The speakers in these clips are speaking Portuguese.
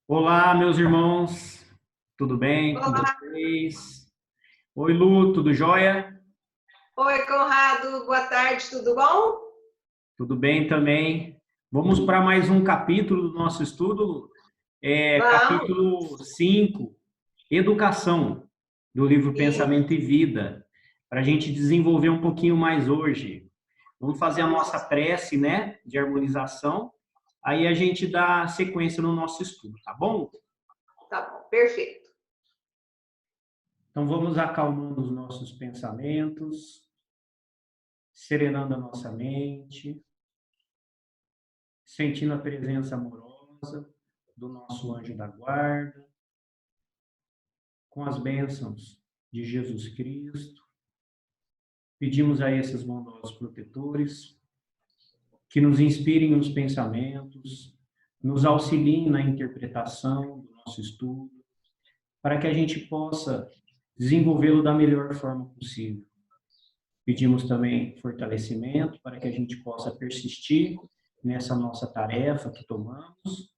Olá, meus irmãos, tudo bem com Olá, vocês? Oi, Lu, tudo jóia? oi Conrado, boa tarde, tudo bom? Tudo bem também. Vamos para mais um capítulo do nosso estudo, Lu. Vamos, Capítulo 5, Educação, do livro isso, Pensamento e Vida, para a gente desenvolver um pouquinho mais hoje. Vamos fazer a vamos, nossa prece, né, de harmonização, aí a gente dá sequência no nosso estudo, tá bom? tá bom, perfeito. Então vamos acalmando os nossos pensamentos, serenando a nossa mente, sentindo a presença amorosa do nosso anjo da guarda, com as bênçãos de Jesus Cristo. Pedimos a esses bondosos protetores que nos inspirem os pensamentos, nos auxiliem na interpretação do nosso estudo, para que a gente possa desenvolvê-lo da melhor forma possível. Pedimos também fortalecimento para que a gente possa persistir nessa nossa tarefa que tomamos.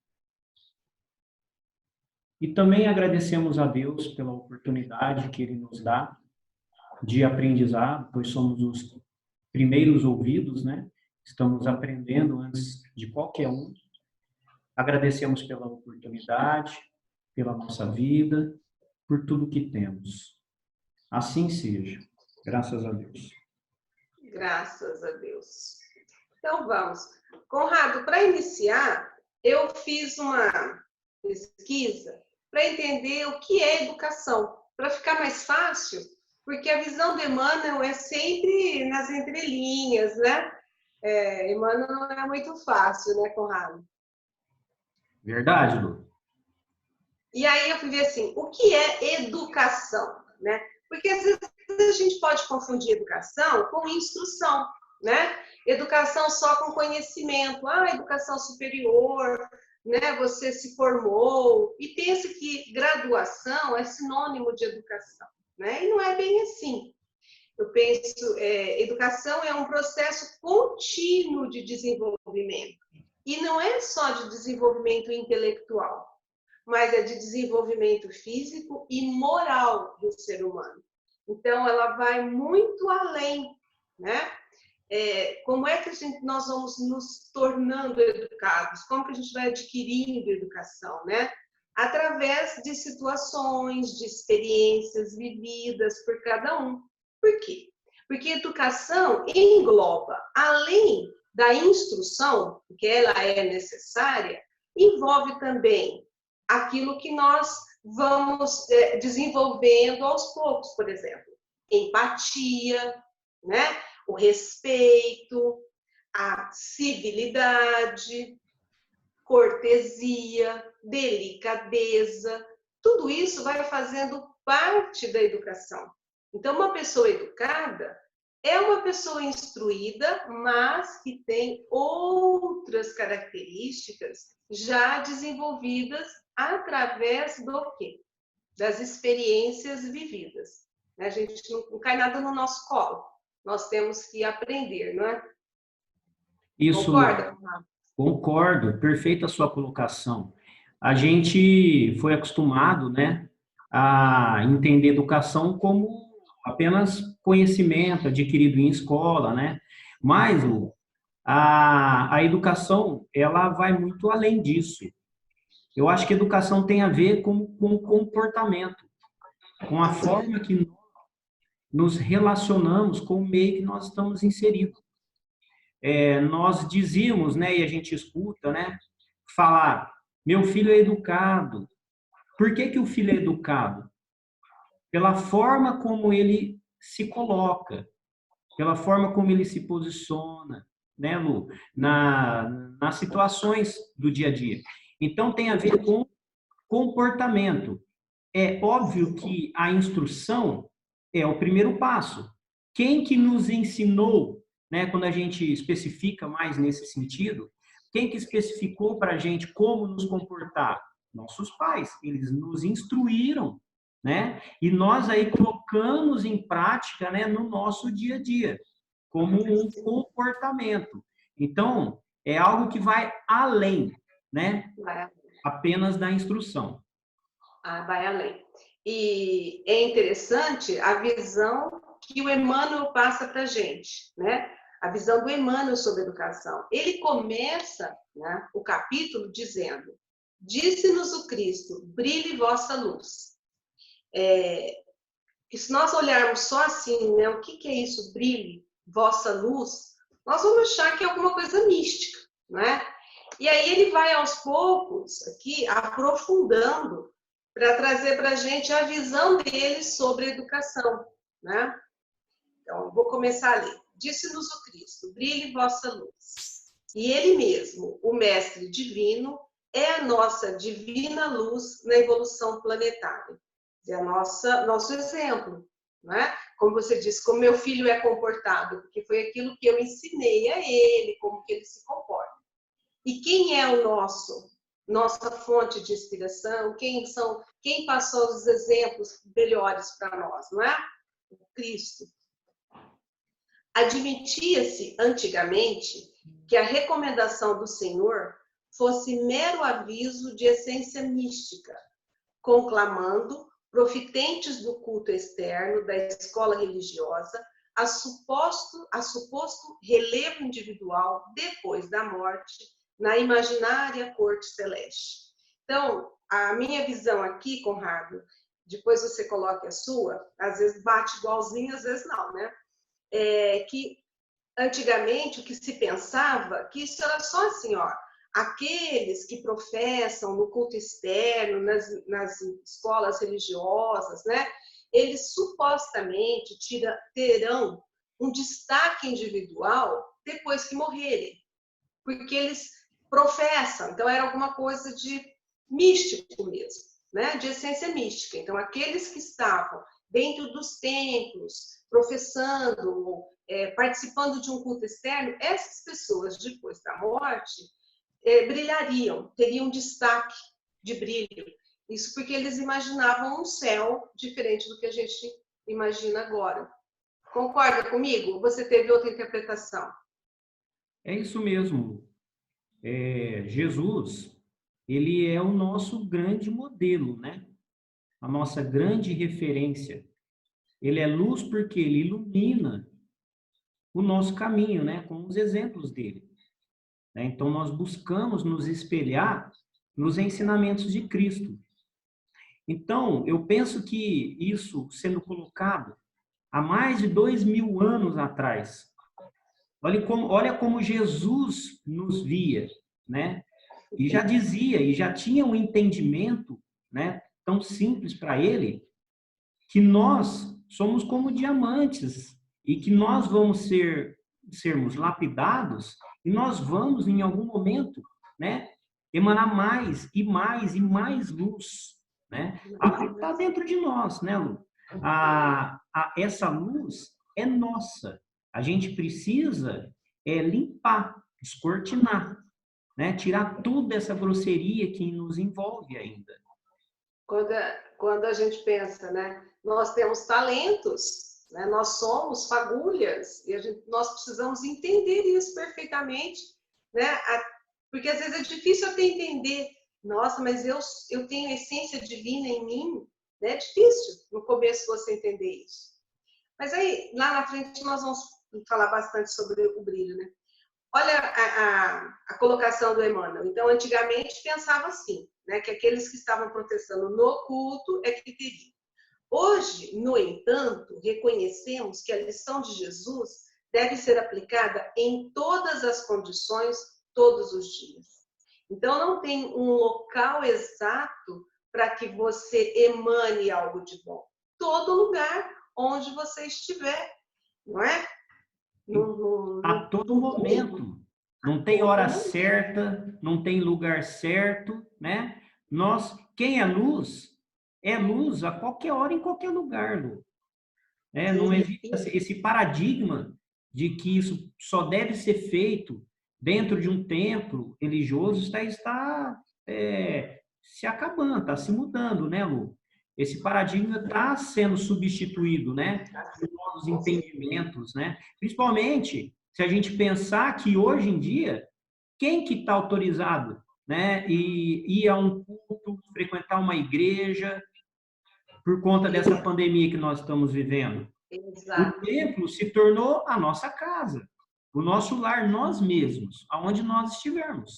E também agradecemos a Deus pela oportunidade que Ele nos dá de aprendizado, pois somos os primeiros ouvidos, né? Estamos aprendendo antes de qualquer um. Agradecemos pela oportunidade, pela nossa vida, por tudo que temos. Assim seja. Graças a Deus. Graças a Deus. Então vamos. Conrado, para iniciar, eu fiz uma pesquisa para entender o que é educação, para ficar mais fácil, porque a visão de Emmanuel é sempre nas entrelinhas, né? Emmanuel não é muito fácil, né, Conrado? Verdade, Lu? E aí eu fui ver assim, o que é educação, né? Porque às vezes a gente pode confundir educação com instrução, né? Educação só com conhecimento, educação superior, né? Você se formou e pensa que graduação é sinônimo de educação, né? E não é bem assim. Eu penso, educação é um processo contínuo de desenvolvimento e não é só de desenvolvimento intelectual, mas é de desenvolvimento físico e moral do ser humano. Então, ela vai muito além, né? Como é que nós vamos nos tornando educados? Como que a gente vai adquirindo educação, né? Através de situações, de experiências vividas por cada um. Por quê? Porque educação engloba, além da instrução, que ela é necessária, envolve também aquilo que nós vamos desenvolvendo aos poucos, por exemplo, empatia, né? O respeito, a civilidade, cortesia, delicadeza, tudo isso vai fazendo parte da educação. Então, uma pessoa educada é uma pessoa instruída, mas que tem outras características já desenvolvidas através do quê? Das experiências vividas. A gente não cai nada no nosso colo. Nós temos que aprender, não é? Isso, Lu. Concorda? Concordo, perfeita a sua colocação. A gente foi acostumado, né, a entender educação como apenas conhecimento adquirido em escola, né? Mas, Lu, a educação, ela vai muito além disso. Eu acho que educação tem a ver com o comportamento, com a forma que nos relacionamos com o meio que nós estamos inseridos. Nós dizíamos, né, e a gente escuta, né, falar, meu filho é educado. Por que que o filho é educado? Pela forma como ele se coloca, pela forma como ele se posiciona, né, Lu? Nas situações do dia a dia. Então, tem a ver com comportamento. É óbvio que a instrução é o primeiro passo. Quem que nos ensinou, né, quando a gente especifica mais nesse sentido, quem que especificou para a gente como nos comportar? Nossos pais, eles nos instruíram, né? E nós aí colocamos em prática, né, no nosso dia a dia, como um comportamento. Então, é algo que vai além, né? apenas da instrução. Ah, vai além. E é interessante a visão que o Emmanuel passa para a gente, né? A visão do Emmanuel sobre educação. Ele começa, né, o capítulo dizendo: disse-nos o Cristo, brilhe vossa luz. Que se nós olharmos só assim, né, o que é isso, brilhe vossa luz, nós vamos achar que é alguma coisa mística, né? E aí ele vai aos poucos aqui aprofundando para trazer para a gente a visão dele sobre a educação, né? Então, vou começar a ler. Disse-nos o Cristo, brilhe vossa luz. E ele mesmo, o mestre divino, é a nossa divina luz na evolução planetária. É a nosso exemplo, né? Como você disse, como meu filho é comportado, porque foi aquilo que eu ensinei a ele, como que ele se comporta. E quem é o nossa fonte de inspiração? Quem passou os exemplos melhores para nós, não é? O Cristo. Admitia-se antigamente que a recomendação do Senhor fosse mero aviso de essência mística, conclamando profitentes do culto externo da escola religiosa a suposto relevo individual depois da morte na imaginária corte celeste. Então, a minha visão aqui, Conrado, depois você coloque a sua, às vezes bate igualzinho, às vezes não, né? Que antigamente o que se pensava que isso era só assim, ó, aqueles que professam no culto externo, nas escolas religiosas, né? Eles supostamente terão um destaque individual depois que morrerem, porque eles professam, então era alguma coisa de místico mesmo, né? De essência mística. Então, aqueles que estavam dentro dos templos, professando, participando de um culto externo, essas pessoas, depois da morte, brilhariam, teriam destaque de brilho. Isso porque eles imaginavam um céu diferente do que a gente imagina agora. Concorda comigo? Você teve outra interpretação? É isso mesmo. Jesus, ele é o nosso grande modelo, né? A nossa grande referência. Ele é luz porque ele ilumina o nosso caminho, né? Com os exemplos dele. Então, nós buscamos nos espelhar nos ensinamentos de Cristo. Então, eu penso que isso sendo colocado há mais de 2000 anos atrás, olha como Jesus nos via, né? E já dizia, e já tinha um entendimento, né, tão simples para ele, que nós somos como diamantes e que nós vamos sermos lapidados e nós vamos, em algum momento, né, emanar mais e mais e mais luz, né? A que está dentro de nós, né, Lu? Essa luz é nossa. A gente precisa limpar, descortinar, né? Tirar toda essa grosseria que nos envolve ainda. Quando a gente pensa, né? Nós temos talentos, né? Nós somos fagulhas e nós precisamos entender isso perfeitamente, né? Porque às vezes é difícil até entender. Nossa, mas eu tenho essência divina em mim, né? É difícil no começo você entender isso. Mas aí lá na frente nós vamos falar bastante sobre o brilho, né? Olha a colocação do Emmanuel. Então, antigamente pensava assim, né, que aqueles que estavam protestando no culto é que teriam. Hoje, no entanto, reconhecemos que a lição de Jesus deve ser aplicada em todas as condições, todos os dias. Então, não tem um local exato para que você emane algo de bom. Todo lugar onde você estiver, não é? A todo momento. Não tem hora certa, não tem lugar certo, né? Quem é luz a qualquer hora, em qualquer lugar, Lu. Não existe esse paradigma de que isso só deve ser feito dentro de um templo religioso, está se acabando, está se mudando, né, Lu? Esse paradigma está sendo substituído, né, por novos entendimentos, né? Principalmente se a gente pensar que hoje em dia, quem que está autorizado né? E ir a um culto, frequentar uma igreja, por conta dessa pandemia que nós estamos vivendo. O Exato. templo se tornou a nossa casa, o nosso lar, nós mesmos, aonde nós estivermos.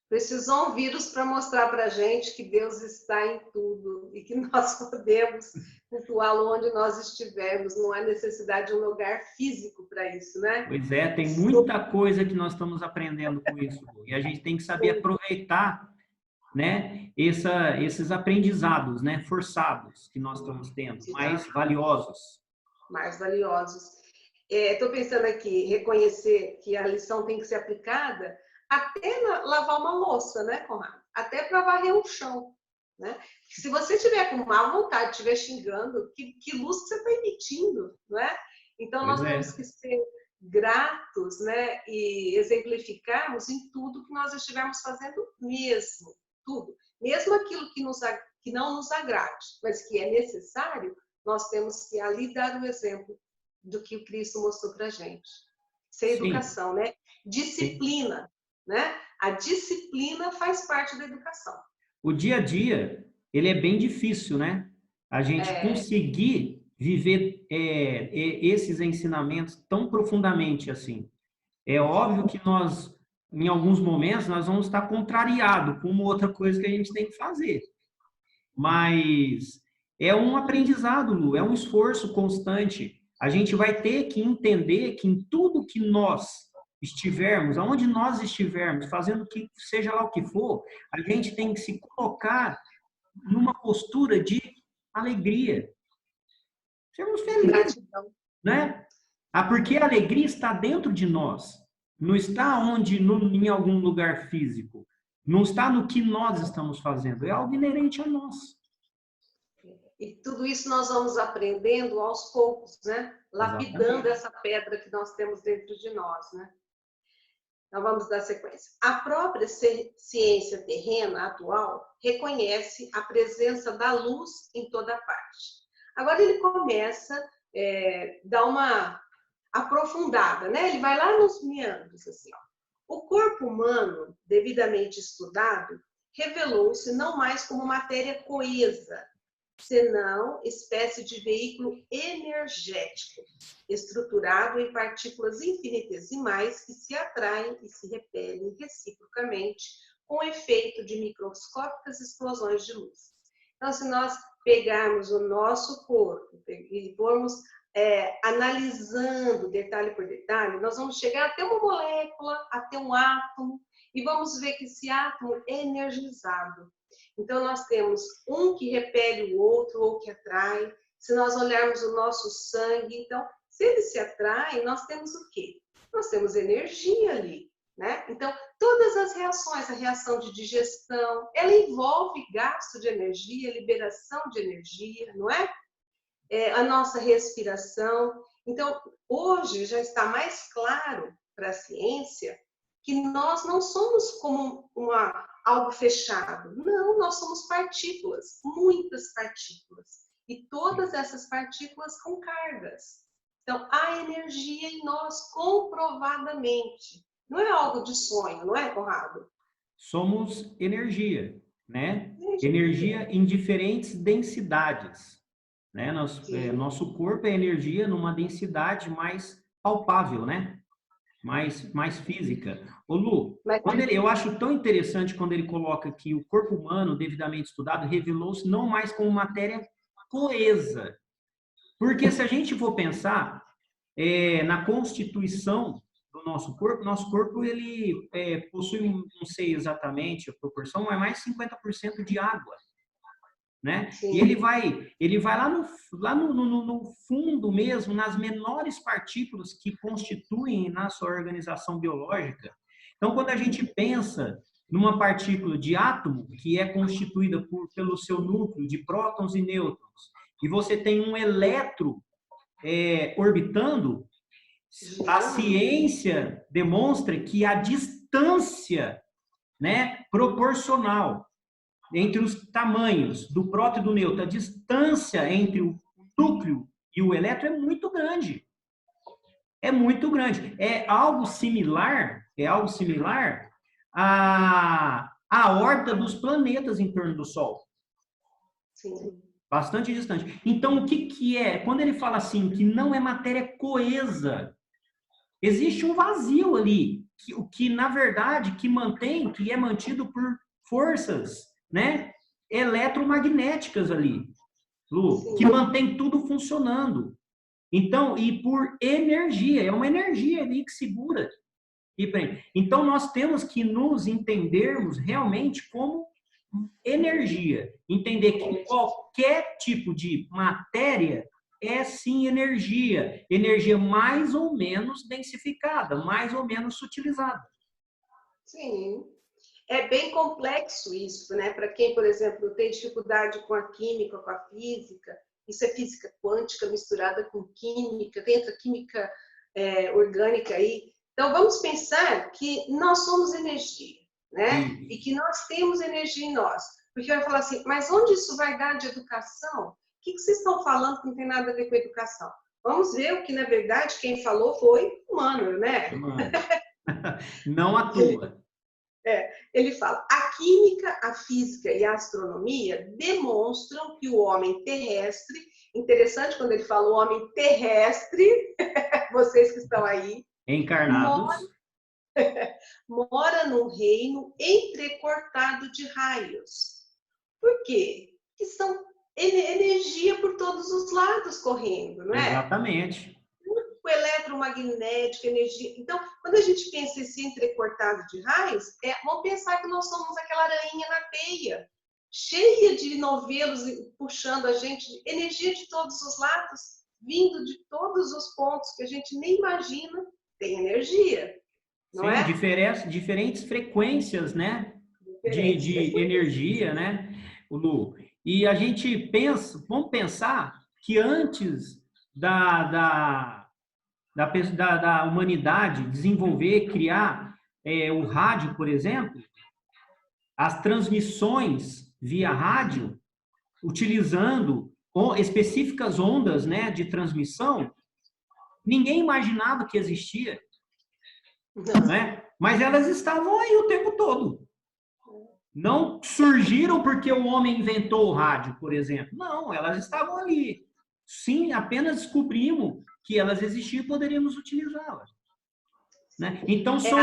Precisou um vírus para mostrar para a gente que Deus está em tudo e que nós podemos cultuá-lo onde nós estivermos. Não há necessidade de um lugar físico para isso, né? Pois é, tem muita coisa que nós estamos aprendendo com isso. E a gente tem que saber aproveitar, né, esses aprendizados, né, forçados que nós estamos tendo, mais valiosos. Mais valiosos. Estou pensando aqui, reconhecer que a lição tem que ser aplicada até lavar uma louça, né, Conrado? Até para varrer um chão, né? Se você tiver com má vontade, estiver xingando, que luz que você está emitindo, não é? Então, nós temos que ser gratos, né, e exemplificarmos em tudo que nós estivermos fazendo mesmo, tudo. Mesmo aquilo que não nos agrade, mas que é necessário, nós temos que ali dar o exemplo do que o Cristo mostrou para a gente. Isso é educação, né? Disciplina, né? A disciplina faz parte da educação. O dia a dia, ele é bem difícil, né? A gente conseguir viver esses ensinamentos tão profundamente assim. É óbvio que nós, em alguns momentos, nós vamos estar contrariados com uma outra coisa que a gente tem que fazer. Mas é um aprendizado, Lu, é um esforço constante. A gente vai ter que entender que em tudo que nós estivermos, aonde nós estivermos, fazendo que seja lá o que for, a gente tem que se colocar numa postura de alegria. Sermos felizes, né? Porque a alegria está dentro de nós. Não está em algum lugar físico. Não está no que nós estamos fazendo. É algo inerente a nós. E tudo isso nós vamos aprendendo aos poucos, né? Lapidando essa pedra que nós temos dentro de nós, né? Então vamos dar sequência. A própria ciência terrena atual reconhece a presença da luz em toda parte. Agora ele começa a dar uma aprofundada, né? Ele vai lá nos meandros, assim, ó. O corpo humano, devidamente estudado, revelou-se não mais como matéria coesa, senão espécie de veículo energético, estruturado em partículas infinitesimais que se atraem e se repelem reciprocamente com efeito de microscópicas explosões de luz. Então, se nós pegarmos o nosso corpo e formos analisando detalhe por detalhe, nós vamos chegar até uma molécula, até um átomo, e vamos ver que esse átomo é energizado. Então, nós temos um que repele o outro ou que atrai. Se nós olharmos o nosso sangue, então, se ele se atrai, nós temos o quê? Nós temos energia ali, né? Então, todas as reações, a reação de digestão, ela envolve gasto de energia, liberação de energia, não é? A nossa respiração. Então, hoje já está mais claro para a ciência que nós não somos como algo fechado. Não, nós somos partículas, muitas partículas. E todas essas partículas com cargas. Então, há energia em nós, comprovadamente. Não é algo de sonho, não é, Conrado? Somos energia, né? Energia em diferentes densidades. Né? Nosso corpo é energia numa densidade mais palpável, né? Mais física. Ô Lu, eu acho tão interessante quando ele coloca que o corpo humano, devidamente estudado, revelou-se não mais como matéria coesa. Porque se a gente for pensar na constituição do nosso corpo ele possui, não sei exatamente a proporção, mas mais 50% de água. Né? E ele vai lá no fundo mesmo, nas menores partículas que constituem na sua organização biológica. Então, quando a gente pensa numa partícula de átomo, que é constituída pelo seu núcleo de prótons e nêutrons, e você tem um elétron orbitando, a ciência demonstra que a distância, né, proporcional entre os tamanhos do próton e do nêutron, a distância entre o núcleo e o elétron é muito grande. É muito grande. É algo similar a a órbita dos planetas em torno do Sol. Sim. Bastante distante. Então, o que que é? Quando ele fala assim, que não é matéria coesa, existe um vazio ali, o que na verdade, que mantém, que é mantido por forças, né, eletromagnéticas ali, Lu, que Sim. mantém tudo funcionando. Então, e por energia, é uma energia ali que segura. E bem, então nós temos que nos entendermos realmente como energia, entender que qualquer tipo de matéria é sim energia, energia mais ou menos densificada, mais ou menos sutilizada. Sim. É bem complexo isso, né? Para quem, por exemplo, tem dificuldade com a química, com a física, isso é física quântica misturada com química, dentro da química orgânica aí. Então, vamos pensar que nós somos energia, né? E Isso. que nós temos energia em nós. Porque vai falar assim, mas onde isso vai dar de educação? O que vocês estão falando que não tem nada a ver com educação? Vamos ver o que, na verdade, quem falou foi Emmanuel, né? Mano, não atua. Ele fala: a química, a física e a astronomia demonstram que o homem terrestre, interessante quando ele fala o homem terrestre, vocês que estão aí, mora, Encarnados. mora num reino entrecortado de raios. Por quê? Que são energia por todos os lados correndo, não é? Exatamente. O eletromagnético, energia. Então, quando a gente pensa esse entrecortado de raios, vamos pensar que nós somos aquela aranha na teia, cheia de novelos puxando a gente, energia de todos os lados, vindo de todos os pontos que a gente nem imagina, tem energia, não Sim, é? diferentes frequências, né? Diferentes De frequências. energia, né, o Lu? E a gente pensa, vamos pensar que antes da humanidade desenvolver, criar o rádio, por exemplo, as transmissões via rádio, utilizando específicas ondas, né, de transmissão, ninguém imaginava que existia, Não. né? Mas elas estavam aí o tempo todo. Não surgiram porque o homem inventou o rádio, por exemplo. Não, elas estavam ali. Sim, apenas descobrimos que elas existiam e poderíamos utilizá-las. Né? Então, É, são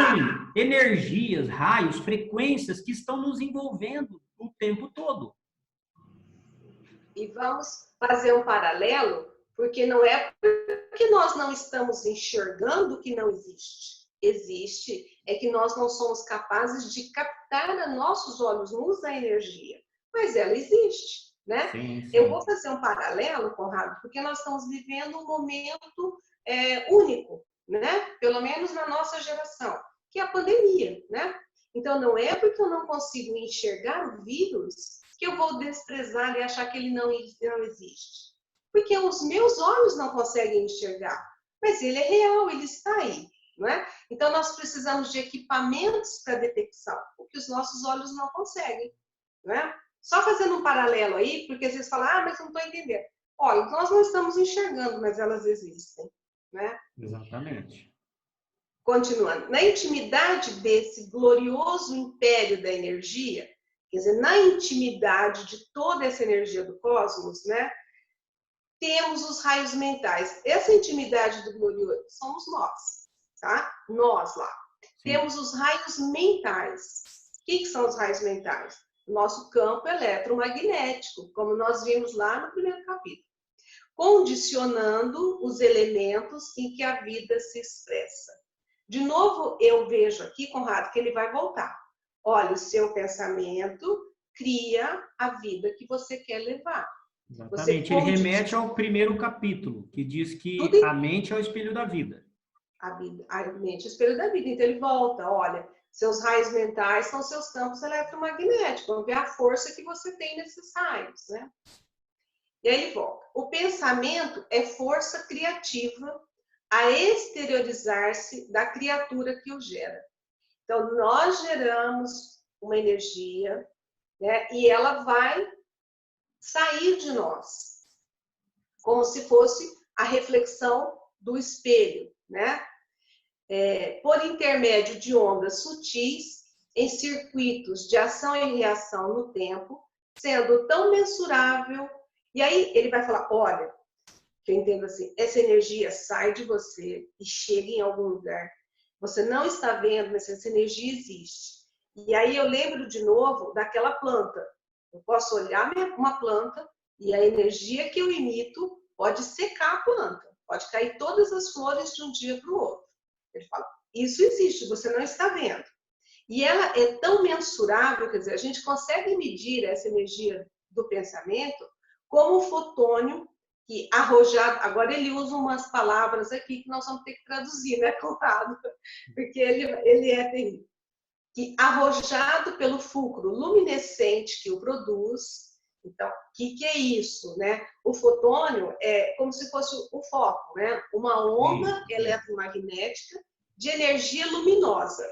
energias, raios, frequências que estão nos envolvendo o tempo todo. e vamos fazer um paralelo, porque não é porque nós não estamos enxergando que não existe. Existe, é que nós não somos capazes de captar a nossos olhos nus a energia, mas ela existe, né? Sim, Eu vou sim. fazer um paralelo, Conrado, porque nós estamos vivendo um momento único, né? Pelo menos na nossa geração, que é a pandemia, né? Então, não é porque eu não consigo enxergar o vírus que eu vou desprezar e achar que ele não existe. Porque os meus olhos não conseguem enxergar, mas ele é real, ele está aí, não é? Então, nós precisamos de equipamentos para detecção, o que os nossos olhos não conseguem, não é? Só fazendo um paralelo aí, porque às vezes falam, mas eu não estou entendendo. Olha, nós não estamos enxergando, mas elas existem, né? Exatamente. Continuando, na intimidade desse glorioso império da energia, quer dizer, na intimidade de toda essa energia do cosmos, né, temos os raios mentais. Essa intimidade do glorioso somos nós, tá? Nós lá. Sim. Temos os raios mentais. O que são os raios mentais? Nosso campo eletromagnético, como nós vimos lá no primeiro capítulo, condicionando os elementos em que a vida se expressa. De novo, eu vejo aqui, Conrado, que ele vai voltar. Olha, o seu pensamento cria a vida que você quer levar. Você Exatamente. Ele remete condiciona ao primeiro capítulo, que diz que tudo a mente é o espelho da vida. a mente, o espelho da vida. Então ele volta, olha, seus raios mentais são seus campos eletromagnéticos. Vamos ver a força que você tem nesses raios, né? E aí ele volta. O pensamento é força criativa a exteriorizar-se da criatura que o gera. Então, nós geramos uma energia, né, e ela vai sair de nós, como se fosse a reflexão do espelho, né? Por intermédio de ondas sutis em circuitos de ação e reação no tempo, sendo tão mensurável. E aí ele vai falar, olha, que eu entendo assim, essa energia sai de você e chega em algum lugar. Você não está vendo, mas essa energia existe. E aí eu lembro de novo daquela planta. Eu posso olhar uma planta e a energia que eu emito pode secar a planta, pode cair todas as flores de um dia para o outro. Ele fala, isso existe, você não está vendo. E ela é tão mensurável, quer dizer, a gente consegue medir essa energia do pensamento como o fotônio que arrojado, agora ele usa umas palavras aqui que nós vamos ter que traduzir, né, Conrado? Porque ele é terrível. Que arrojado pelo fulcro luminescente que o produz. Então, o que é isso, né? O fotônio é como se fosse o foco, né? Uma onda eletromagnética de energia luminosa.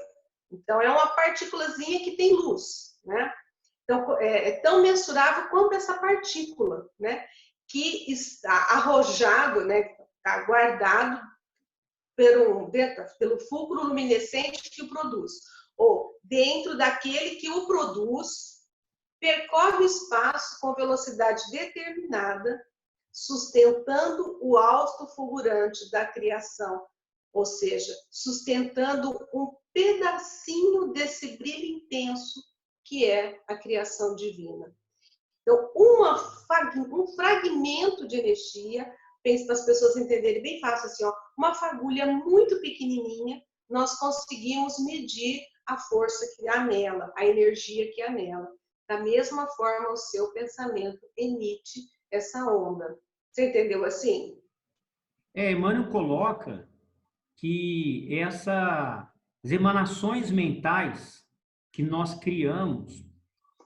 Então, é uma partículazinha que tem luz, né? Então, é tão mensurável quanto essa partícula, né? Que está arrojado, né? Está guardado pelo fulcro luminescente que o produz, ou dentro daquele que o produz, percorre o espaço com velocidade determinada, sustentando o hausto fulgurante da criação, ou seja, sustentando um pedacinho desse brilho intenso que é a criação divina. Então, um fragmento de energia, penso para as pessoas entenderem bem fácil assim, ó, uma fagulha muito pequenininha, nós conseguimos medir a força que há nela, a energia que há nela. Da mesma forma, o seu pensamento emite essa onda. Você entendeu assim? Emmanuel coloca que essas emanações mentais que nós criamos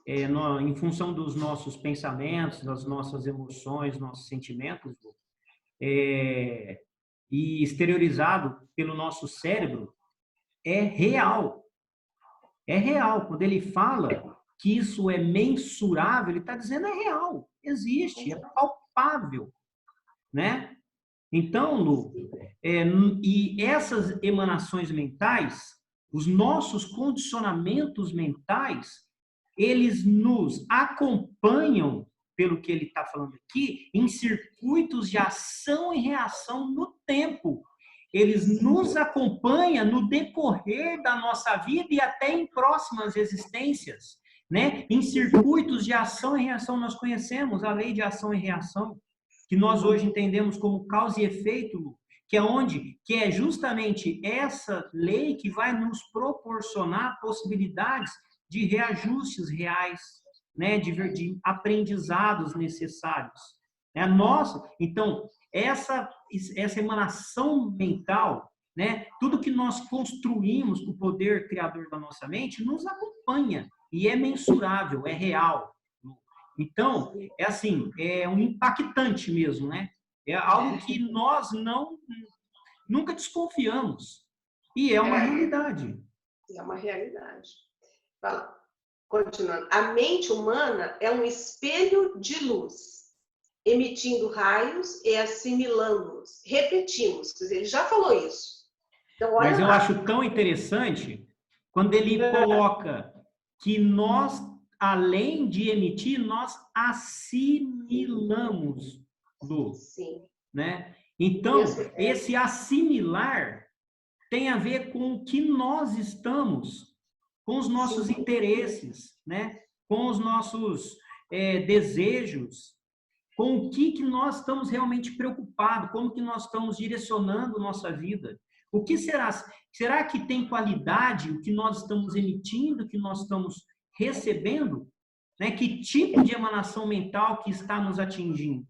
em função dos nossos pensamentos, das nossas emoções, nossos sentimentos, e exteriorizado pelo nosso cérebro, é real. É real. Quando ele fala que isso é mensurável, ele está dizendo é real, existe, é palpável, né? Então, Lu, e essas emanações mentais, os nossos condicionamentos mentais, eles nos acompanham, pelo que ele está falando aqui, em circuitos de ação e reação no tempo. Eles nos acompanham no decorrer da nossa vida e até em próximas existências, né? Em circuitos de ação e reação, nós conhecemos a lei de ação e reação, que nós hoje entendemos como causa e efeito, que é justamente essa lei que vai nos proporcionar possibilidades de reajustes reais, né, de aprendizados necessários. Então, essa emanação mental, né, tudo que nós construímos com o poder criador da nossa mente, nos acompanha e é mensurável, é real. Então, é assim, é um impactante mesmo, né? É algo que nós nunca desconfiamos. E é uma realidade. É uma realidade. Fala. Continuando. A mente humana é um espelho de luz, emitindo raios e assimilando-os. Repetimos, quer dizer, ele já falou isso. Então, olha Mas eu lá. Acho tão interessante quando ele coloca que nós, além de emitir, nós assimilamos luz. Sim. Né? Então, esse assimilar tem a ver com o que nós estamos, com os nossos interesses, né? Com os nossos desejos, com o que nós estamos realmente preocupados, como que nós estamos direcionando nossa vida. O que será? Será que tem qualidade o que nós estamos emitindo, o que nós estamos recebendo? Né? Que tipo de emanação mental que está nos atingindo?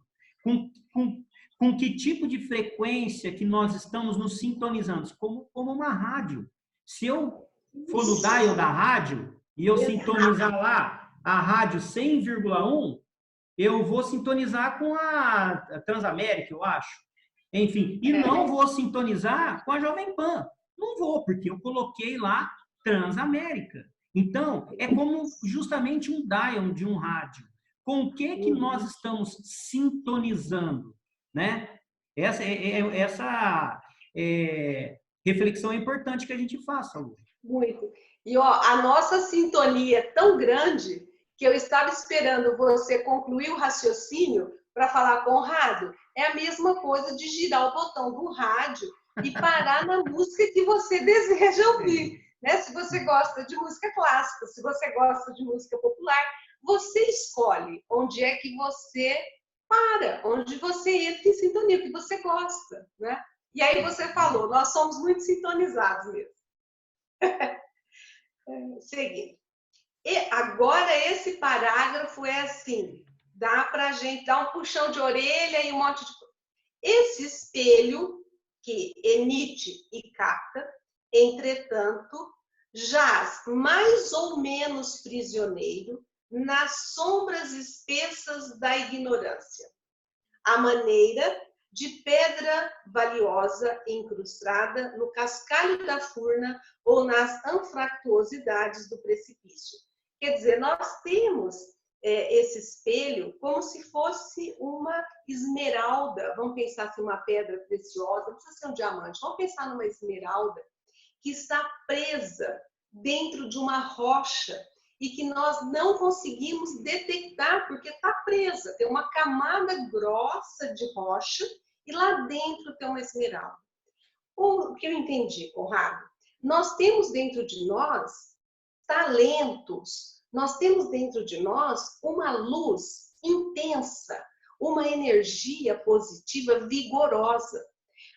Com que tipo de frequência que nós estamos nos sintonizando? Como uma rádio. Se eu for no dial da rádio e eu sintonizar lá a rádio 100,1, eu vou sintonizar com a Transamérica, eu acho. Enfim, e não vou sintonizar com a Jovem Pan. Não vou, porque eu coloquei lá Transamérica. Então, é como justamente um dial de um rádio. Com o que nós estamos sintonizando? Né? Essa reflexão é importante que a gente faça, Lu. Muito. E ó, a nossa sintonia é tão grande que eu estava esperando você concluir o raciocínio para falar, Conrado, é a mesma coisa de girar o botão do rádio e parar na música que você deseja ouvir. Né? Se você gosta de música clássica, se você gosta de música popular, você escolhe onde é que você para, onde você entra em sintonia, o que você gosta. Né? E aí você falou, nós somos muito sintonizados mesmo. Seguindo. E agora esse parágrafo é assim, dá para a gente dar um puxão de orelha e um monte de coisa. Esse espelho que emite e capta, entretanto, jaz mais ou menos prisioneiro nas sombras espessas da ignorância, à maneira de pedra valiosa incrustada no cascalho da furna ou nas anfractuosidades do precipício. Quer dizer, nós temos esse espelho como se fosse uma esmeralda. Vamos pensar assim, uma pedra preciosa, não precisa ser um diamante. Vamos pensar numa esmeralda que está presa dentro de uma rocha e que nós não conseguimos detectar porque está presa. Tem uma camada grossa de rocha e lá dentro tem uma esmeralda. O que eu entendi, Conrado? Nós temos dentro de nós talentos, nós temos dentro de nós uma luz intensa, uma energia positiva vigorosa.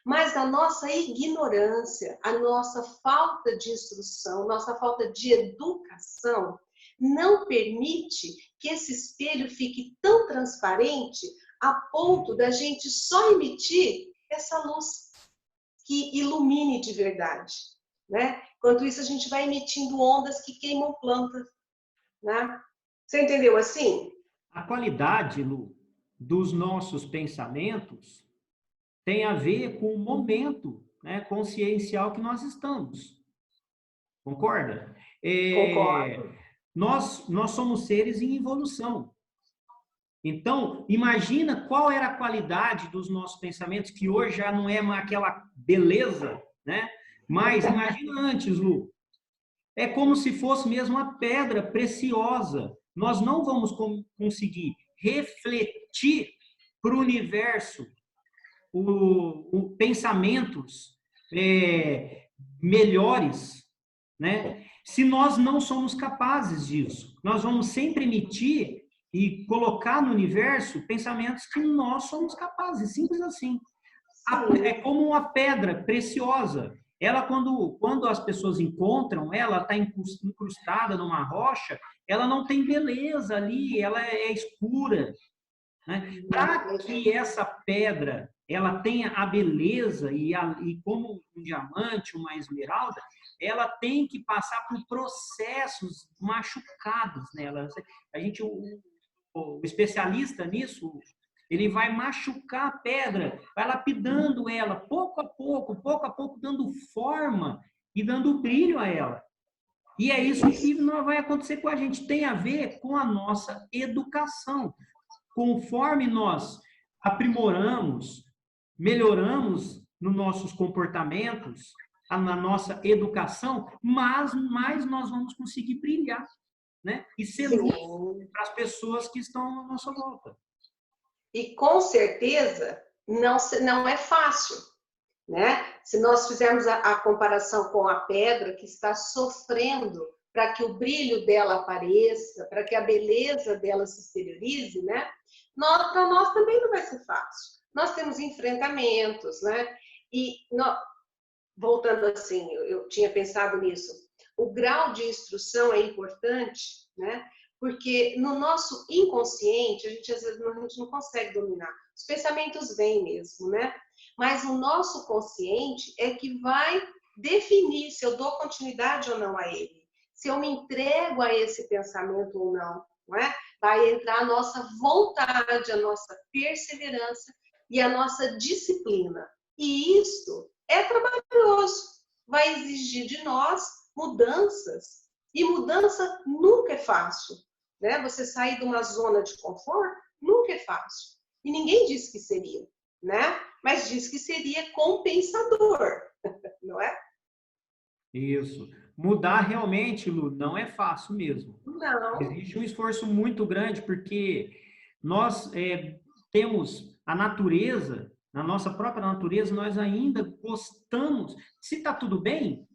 Mas a nossa ignorância, a nossa falta de instrução, nossa falta de educação não permite que esse espelho fique tão transparente a ponto da gente só emitir essa luz que ilumine de verdade, né? Enquanto isso, a gente vai emitindo ondas que queimam plantas, né? Você entendeu assim? A qualidade, Lu, dos nossos pensamentos tem a ver com o momento, né, consciencial que nós estamos. Concorda? Concordo. Nós somos seres em evolução. Então, imagina qual era a qualidade dos nossos pensamentos, que hoje já não é mais aquela beleza, né? Mas imagina antes, Lu. É como se fosse mesmo uma pedra preciosa. Nós não vamos conseguir refletir para o universo pensamentos melhores, né? Se nós não somos capazes disso, nós vamos sempre emitir e colocar no universo pensamentos que nós somos capazes, simples assim. É como uma pedra preciosa. Ela, quando as pessoas encontram, ela está incrustada numa rocha, ela não tem beleza ali, ela é escura. Né? Para que essa pedra ela tenha a beleza e como um diamante, uma esmeralda, ela tem que passar por processos machucados nela. A gente, o especialista nisso, ele vai machucar a pedra, vai lapidando ela, pouco a pouco, dando forma e dando brilho a ela. E é isso que não vai acontecer com a gente. Tem a ver com a nossa educação. Conforme nós aprimoramos, melhoramos nos nossos comportamentos, na nossa educação, mais nós vamos conseguir brilhar, né? E ser luz para as pessoas que estão à nossa volta. E com certeza não é fácil, né? Se nós fizermos a comparação com a pedra que está sofrendo para que o brilho dela apareça, para que a beleza dela se exteriorize, né? Para nós também não vai ser fácil. Nós temos enfrentamentos, né? E voltando assim, eu tinha pensado nisso. O grau de instrução é importante, né? Porque no nosso inconsciente, a gente às vezes a gente não consegue dominar. Os pensamentos vêm mesmo, né? Mas o nosso consciente é que vai definir se eu dou continuidade ou não a ele. Se eu me entrego a esse pensamento ou não, não é? Vai entrar a nossa vontade, a nossa perseverança e a nossa disciplina. E isso é trabalhoso. Vai exigir de nós mudanças. E mudança nunca é fácil. Né? Você sair de uma zona de conforto nunca é fácil. E ninguém disse que seria, né? Mas diz que seria compensador, não é? Isso. mudar realmente, Lu, não é fácil mesmo. Não. Existe um esforço muito grande porque nós temos a natureza, na nossa própria natureza, nós ainda gostamos. Se está tudo bem,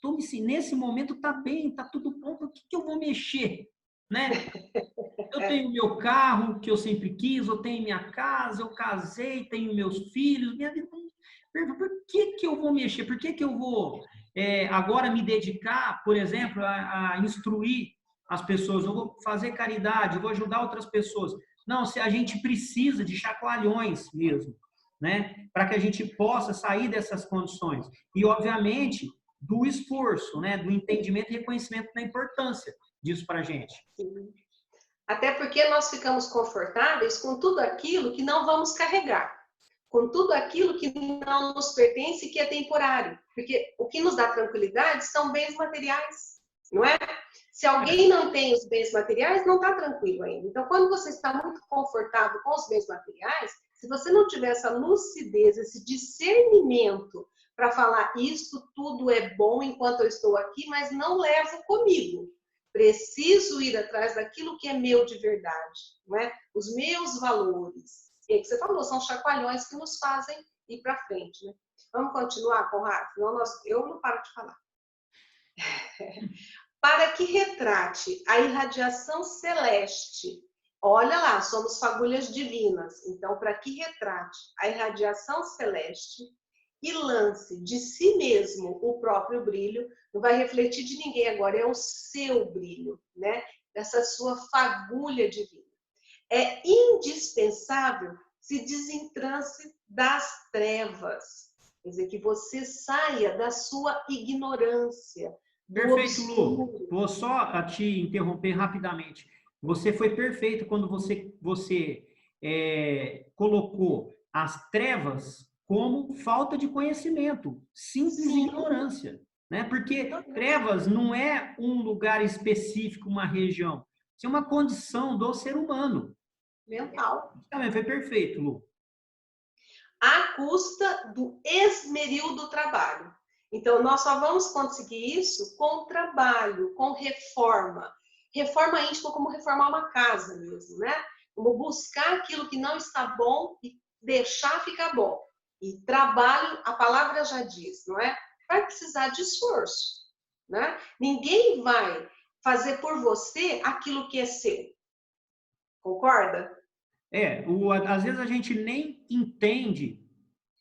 tome-se nesse momento está bem, está tudo bom, por que eu vou mexer? Né? Eu tenho meu carro, que eu sempre quis, eu tenho minha casa, eu casei, tenho meus filhos, minha vida. Por que eu vou mexer? Por que eu vou agora me dedicar, por exemplo, a instruir as pessoas? Eu vou fazer caridade, eu vou ajudar outras pessoas. Não, se a gente precisa de chacoalhões mesmo, né? Para que a gente possa sair dessas condições. E, obviamente, do esforço, né? Do entendimento e reconhecimento da importância disso para a gente. Sim. Até porque nós ficamos confortáveis com tudo aquilo que não vamos carregar, com tudo aquilo que não nos pertence e que é temporário. Porque o que nos dá tranquilidade são bens materiais, não é? Se alguém não tem os bens materiais, não está tranquilo ainda. Então, quando você está muito confortável com os bens materiais, se você não tiver essa lucidez, esse discernimento para falar isso tudo é bom enquanto eu estou aqui, mas não levo comigo. Preciso ir atrás daquilo que é meu de verdade, não é? Os meus valores. E aí que você falou, são chacoalhões que nos fazem ir para frente, né? Vamos continuar, Conrado? Senão eu não paro de falar. Para que retrate a irradiação celeste, olha lá, somos fagulhas divinas, então para que retrate a irradiação celeste e lance de si mesmo o próprio brilho, não vai refletir de ninguém agora, é o seu brilho, né? Essa sua fagulha divina. É indispensável se desentrance das trevas, quer dizer, que você saia da sua ignorância, do Perfeito, Lu. obscuro. Vou só te interromper rapidamente. Você foi perfeito quando você colocou as trevas como falta de conhecimento, simples Sim, ignorância, né? Porque trevas não é um lugar específico, uma região, isso é uma condição do ser humano. mental. Também foi perfeito, Lu. À custa do esmeril do trabalho. Então, nós só vamos conseguir isso com trabalho, com reforma. Reforma íntima como reformar uma casa mesmo, né? Como buscar aquilo que não está bom e deixar ficar bom. E trabalho, a palavra já diz, não é? Vai precisar de esforço, né? Ninguém vai fazer por você aquilo que é seu. Concorda? Às vezes a gente nem entende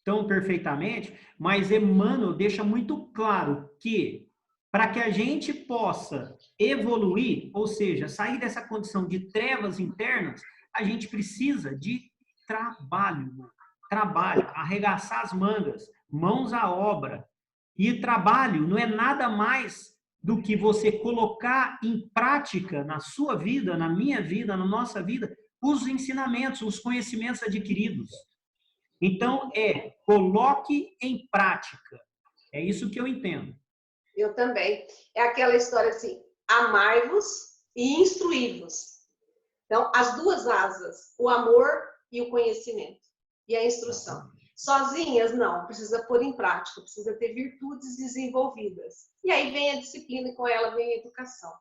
tão perfeitamente, mas Emmanuel deixa muito claro que para que a gente possa evoluir, ou seja, sair dessa condição de trevas internas, a gente precisa de trabalho, trabalho, arregaçar as mangas, mãos à obra. E trabalho não é nada mais do que você colocar em prática na sua vida, na minha vida, na nossa vida, os ensinamentos, os conhecimentos adquiridos. Então, coloque em prática. É isso que eu entendo. Eu também. É aquela história assim: amai-vos e instruí-vos. Então, as duas asas, o amor e o conhecimento, e a instrução. Sozinhas, não, precisa pôr em prática, precisa ter virtudes desenvolvidas. E aí vem a disciplina e com ela vem a educação.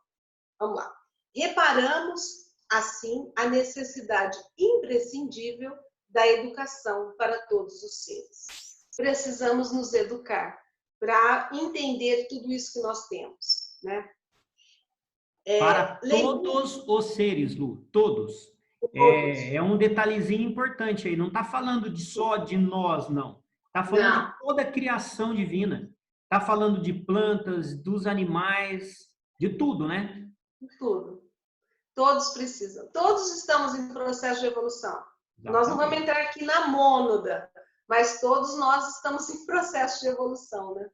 Vamos lá. Reparamos, assim, a necessidade imprescindível da educação para todos os seres. Precisamos nos educar para entender tudo isso que nós temos, né? Para todos os seres, Lu, todos. É um detalhezinho importante aí. Não está falando só de nós, não. Está falando Não. de toda a criação divina. Está falando de plantas, dos animais, de tudo, né? Tudo. Todos precisam. Todos estamos em processo de evolução. Exatamente. Nós não vamos entrar aqui na mônada, mas todos nós estamos em processo de evolução, né?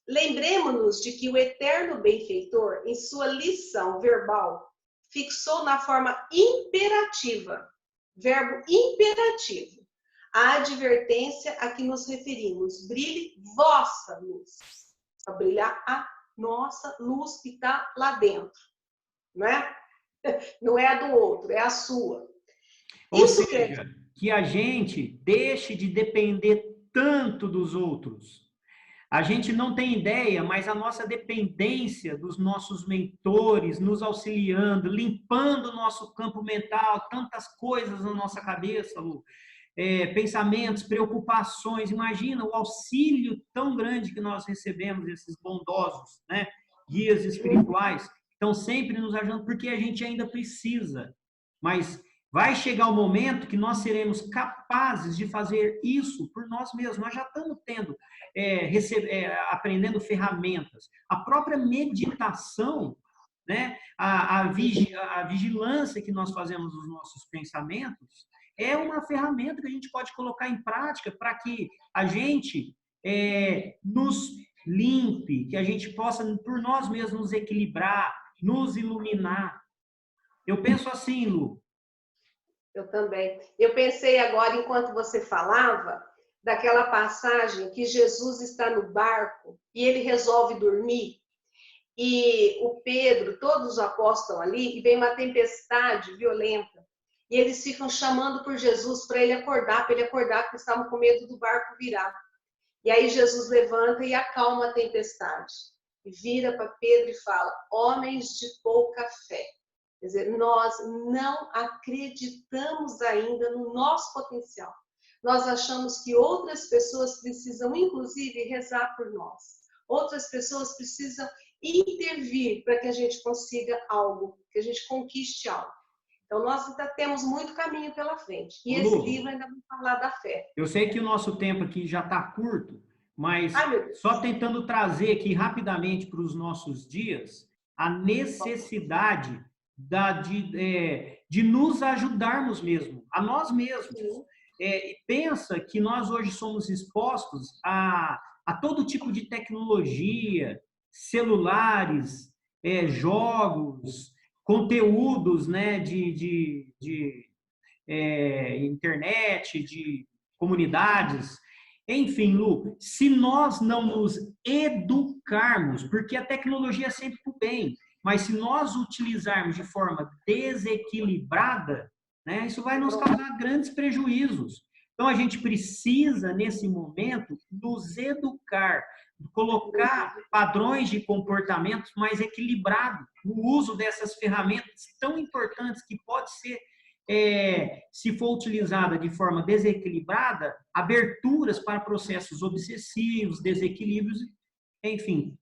Lembremos-nos de que o eterno benfeitor, em sua lição verbal, fixou na forma imperativa, verbo imperativo, a advertência a que nos referimos. Brilhe vossa luz. Para brilhar a nossa luz que está lá dentro. Não é? Não é a do outro, é a sua. Ou seja, que a gente deixe de depender tanto dos outros. A gente não tem ideia, mas a nossa dependência dos nossos mentores, nos auxiliando, limpando o nosso campo mental, tantas coisas na nossa cabeça, Lu, pensamentos, preocupações. Imagina o auxílio tão grande que nós recebemos desses bondosos, né? Guias espirituais, estão sempre nos ajudando, porque a gente ainda precisa. Mas vai chegar o momento que nós seremos capazes de fazer isso por nós mesmos. Nós já estamos tendo, aprendendo ferramentas. A própria meditação, né? A vigilância que nós fazemos dos nossos pensamentos é uma ferramenta que a gente pode colocar em prática para que a gente nos limpe, que a gente possa, por nós mesmos, nos equilibrar, nos iluminar. Eu penso assim, Lu. Eu também. Eu pensei agora, enquanto você falava, daquela passagem que Jesus está no barco e ele resolve dormir. E o Pedro, todos os apóstolos estão ali, e vem uma tempestade violenta. E eles ficam chamando por Jesus para ele acordar, porque estavam com medo do barco virar. E aí Jesus levanta e acalma a tempestade. E vira para Pedro e fala: homens de pouca fé. Quer dizer, nós não acreditamos ainda no nosso potencial. Nós achamos que outras pessoas precisam, inclusive, rezar por nós. Outras pessoas precisam intervir para que a gente consiga algo, que a gente conquiste algo. Então, nós ainda temos muito caminho pela frente. E esse livro ainda vai falar da fé. Eu sei que o nosso tempo aqui já está curto, mas só tentando trazer aqui rapidamente para os nossos dias a necessidade de nos ajudarmos mesmo, a nós mesmos. Pensa que nós hoje somos expostos a todo tipo de tecnologia, celulares, jogos, conteúdos, né, de internet, de comunidades. Enfim, Lu, se nós não nos educarmos, porque a tecnologia é sempre para o bem, mas se nós utilizarmos de forma desequilibrada, né, isso vai nos causar grandes prejuízos. Então, a gente precisa, nesse momento, nos educar, colocar padrões de comportamentos mais equilibrados no uso dessas ferramentas tão importantes que pode ser, se for utilizada de forma desequilibrada, aberturas para processos obsessivos, desequilíbrios, enfim.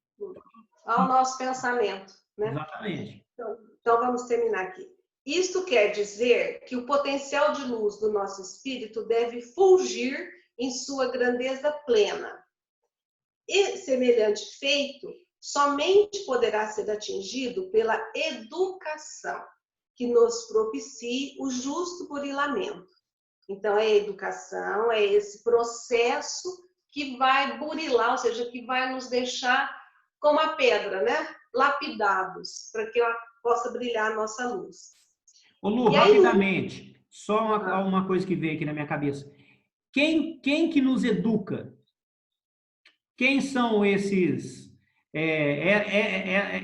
Ao nosso pensamento, né? Exatamente. Então, vamos terminar aqui. Isto quer dizer que o potencial de luz do nosso espírito deve fulgir em sua grandeza plena. E semelhante feito somente poderá ser atingido pela educação, que nos propicie o justo burilamento. Então, é a educação, é esse processo que vai burilar, ou seja, que vai nos deixar como a pedra, né? Lapidados, para que possa brilhar a nossa luz. Ô Lu, rapidamente, só uma coisa que veio aqui na minha cabeça. Quem que nos educa? Quem são esses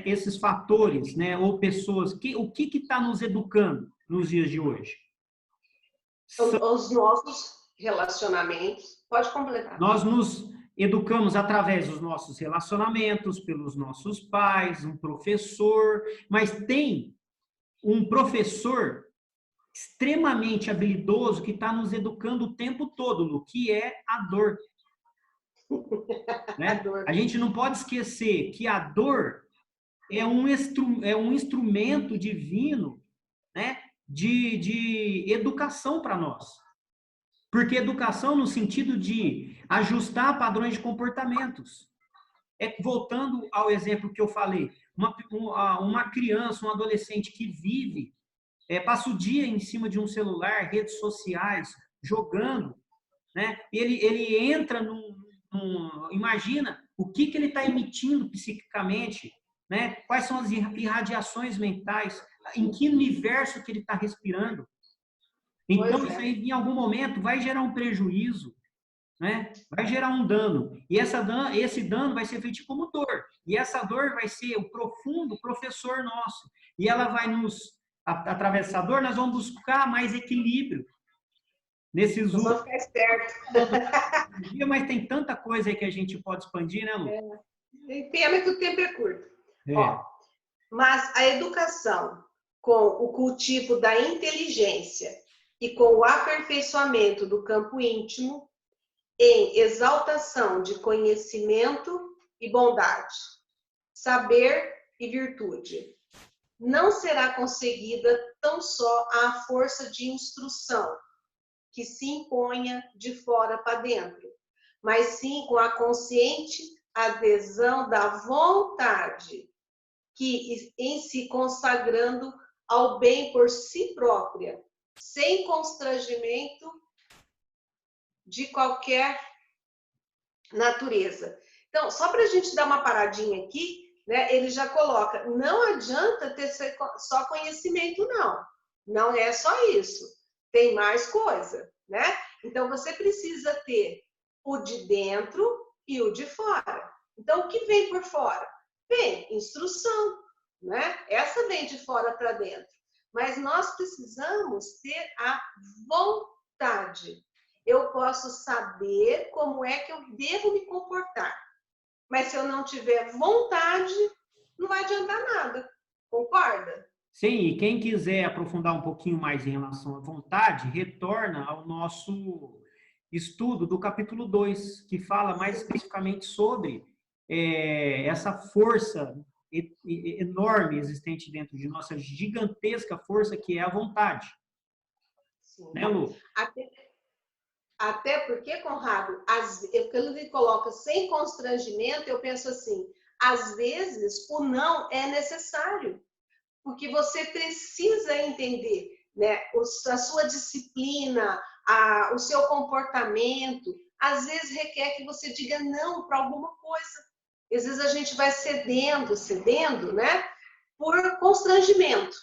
esses fatores, né? Ou pessoas? O que está nos educando nos dias de hoje? Os nossos relacionamentos. Pode completar. Nós nos educamos através dos nossos relacionamentos, pelos nossos pais, um professor, mas tem um professor extremamente habilidoso que está nos educando o tempo todo, Lu, que é a dor. Né? A gente não pode esquecer que a dor é um instrumento divino, né, de educação para nós. Porque educação no sentido de ajustar padrões de comportamentos. Voltando ao exemplo que eu falei, uma criança, um adolescente que vive, passa o dia em cima de um celular, redes sociais, jogando, né? Ele entra imagina o que ele está emitindo psiquicamente, né? Quais são as irradiações mentais, em que universo que ele está respirando. Então, isso aí, em algum momento, vai gerar um prejuízo, né? Vai gerar um dano. E esse dano vai ser feito como dor. E essa dor vai ser o profundo professor nosso. E ela vai através dessa dor, nós vamos buscar mais equilíbrio. nesses Nós vamos ficar esperto. dias, mas tem tanta coisa aí que a gente pode expandir, né, Lu? Tem pena que o tempo é curto. É. Ó, mas a educação com o cultivo da inteligência e com o aperfeiçoamento do campo íntimo em exaltação de conhecimento e bondade, saber e virtude, não será conseguida tão só à força de instrução que se imponha de fora para dentro, mas sim com a consciente adesão da vontade que em se consagrando ao bem por si própria, sem constrangimento de qualquer natureza. Então, só para a gente dar uma paradinha aqui, né, ele já coloca, não adianta ter só conhecimento, não. Não é só isso. Tem mais coisa, né? Então, você precisa ter o de dentro e o de fora. Então, o que vem por fora? Vem instrução, né? Essa vem de fora para dentro. Mas nós precisamos ter a vontade. Eu posso saber como é que eu devo me comportar. Mas se eu não tiver vontade, não vai adiantar nada. Concorda? Sim, e quem quiser aprofundar um pouquinho mais em relação à vontade, retorna ao nosso estudo do capítulo 2, que fala mais especificamente sobre essa força enorme existente dentro de nossa gigantesca força que é a vontade. Sim. Né, Lu? Até porque, Conrado, quando ele coloca sem constrangimento, eu penso assim, às vezes o não é necessário, porque você precisa entender, né, a sua disciplina, o seu comportamento, às vezes requer que você diga não para alguma coisa. Às vezes a gente vai cedendo, né, por constrangimento.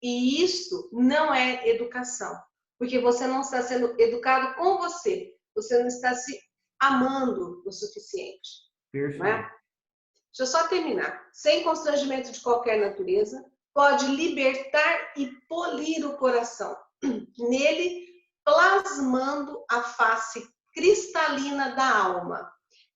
E isso não é educação, porque você não está sendo educado com você, você não está se amando o suficiente. Perfeito. Não é? Deixa eu só terminar. Sem constrangimento de qualquer natureza, pode libertar e polir o coração, nele plasmando a face cristalina da alma,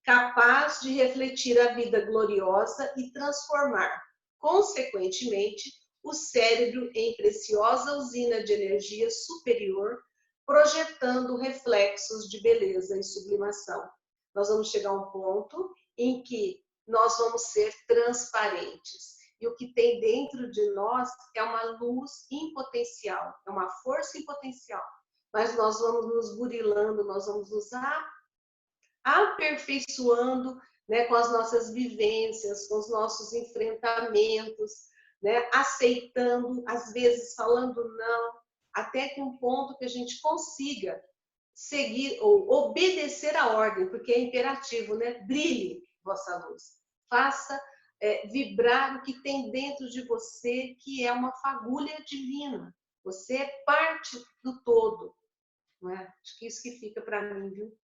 capaz de refletir a vida gloriosa e transformar, consequentemente, o cérebro em preciosa usina de energia superior, projetando reflexos de beleza e sublimação. Nós vamos chegar a um ponto em que nós vamos ser transparentes. E o que tem dentro de nós é uma luz em potencial, é uma força em potencial. Mas nós vamos nos burilando, nós vamos nos aperfeiçoando, né, com as nossas vivências, com os nossos enfrentamentos, né, aceitando, às vezes falando não, até que um ponto que a gente consiga seguir ou obedecer a ordem, porque é imperativo, né? Brilhe vossa luz. Faça vibrar o que tem dentro de você, que é uma fagulha divina. Você é parte do todo. Não é? Acho que isso que fica para mim, viu?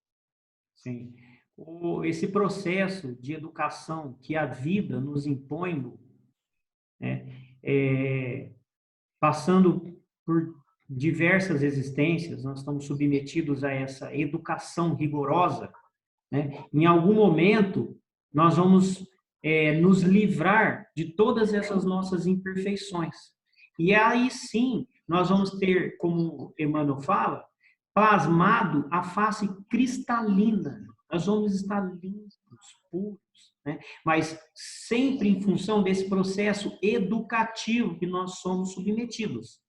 Sim. Esse processo de educação que a vida nos impõe, né, passando por diversas existências, nós estamos submetidos a essa educação rigorosa, né? Em algum momento, nós vamos nos livrar de todas essas nossas imperfeições. E aí sim, nós vamos ter, como Emmanuel fala, plasmado a face cristalina. Nós vamos estar limpos, puros, né? Mas sempre em função desse processo educativo que nós somos submetidos.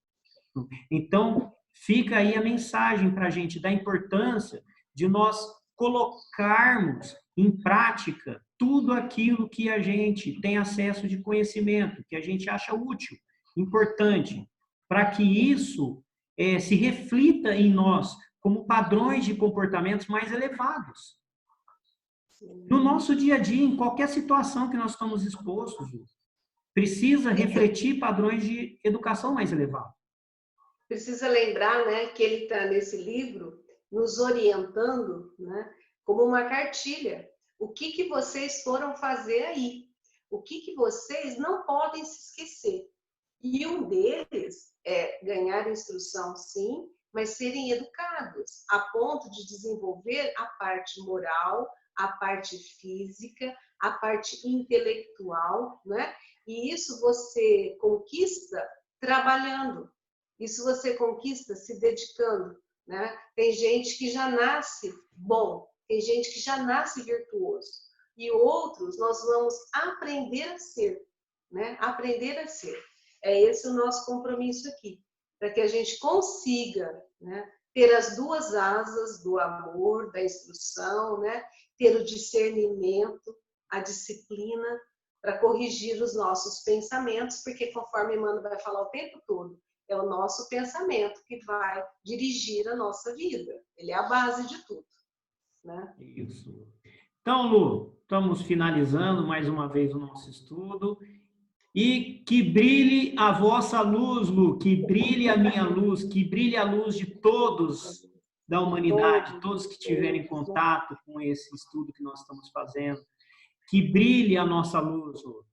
Então, fica aí a mensagem para a gente da importância de nós colocarmos em prática tudo aquilo que a gente tem acesso de conhecimento, que a gente acha útil, importante, para que isso se reflita em nós como padrões de comportamentos mais elevados. No nosso dia a dia, em qualquer situação que nós estamos expostos, precisa refletir padrões de educação mais elevados. Precisa lembrar, né, que ele está nesse livro nos orientando, né, como uma cartilha. O que vocês foram fazer aí? O que vocês não podem se esquecer? E um deles é ganhar instrução, sim, mas serem educados a ponto de desenvolver a parte moral, a parte física, a parte intelectual, né? E isso você conquista trabalhando, isso você conquista se dedicando, né? Tem gente que já nasce bom, tem gente que já nasce virtuoso, e outros nós vamos aprender a ser, né? Aprender a ser. É esse o nosso compromisso aqui, para que a gente consiga, né, ter as duas asas do amor, da instrução, né, ter o discernimento, a disciplina, para corrigir os nossos pensamentos, porque conforme Emmanuel vai falar o tempo todo, é o nosso pensamento que vai dirigir a nossa vida. Ele é a base de tudo, né? Isso. Então, Lu, estamos finalizando mais uma vez o nosso estudo. E que brilhe a vossa luz, Lu, que brilhe a minha luz, que brilhe a luz de todos da humanidade, todos que tiverem contato com esse estudo que nós estamos fazendo. Que brilhe a nossa luz, Lu.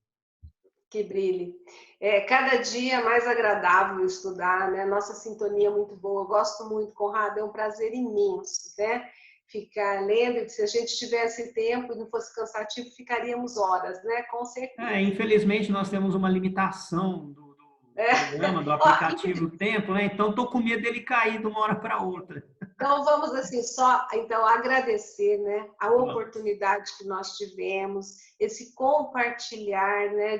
Que brilhe. É cada dia mais agradável estudar, né? Nossa sintonia é muito boa. Eu gosto muito, Conrado, é um prazer imenso, né? Ficar lendo, se a gente tivesse tempo e não fosse cansativo, ficaríamos horas, né? Com certeza. Infelizmente, nós temos uma limitação do programa, do Ó, aplicativo Tempo, né? Então, estou com medo dele cair de uma hora para outra. então vamos assim só então agradecer, né, a oportunidade que nós tivemos, esse compartilhar, né,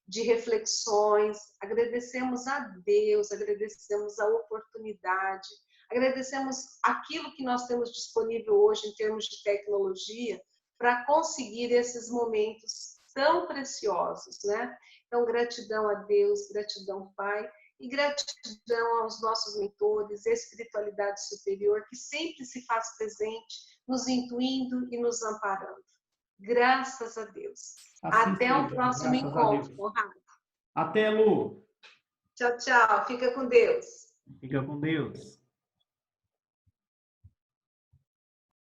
de reflexões. Agradecemos a Deus, agradecemos a oportunidade, agradecemos aquilo que nós temos disponível hoje em termos de tecnologia para conseguir esses momentos tão preciosos, né? Então gratidão a Deus, gratidão Pai. E gratidão aos nossos mentores, espiritualidade superior, que sempre se faz presente, nos intuindo e nos amparando. Graças a Deus. Assim Até seja, o próximo encontro, Conrado. Até, Lu. Tchau, tchau. Fica com Deus. Fica com Deus.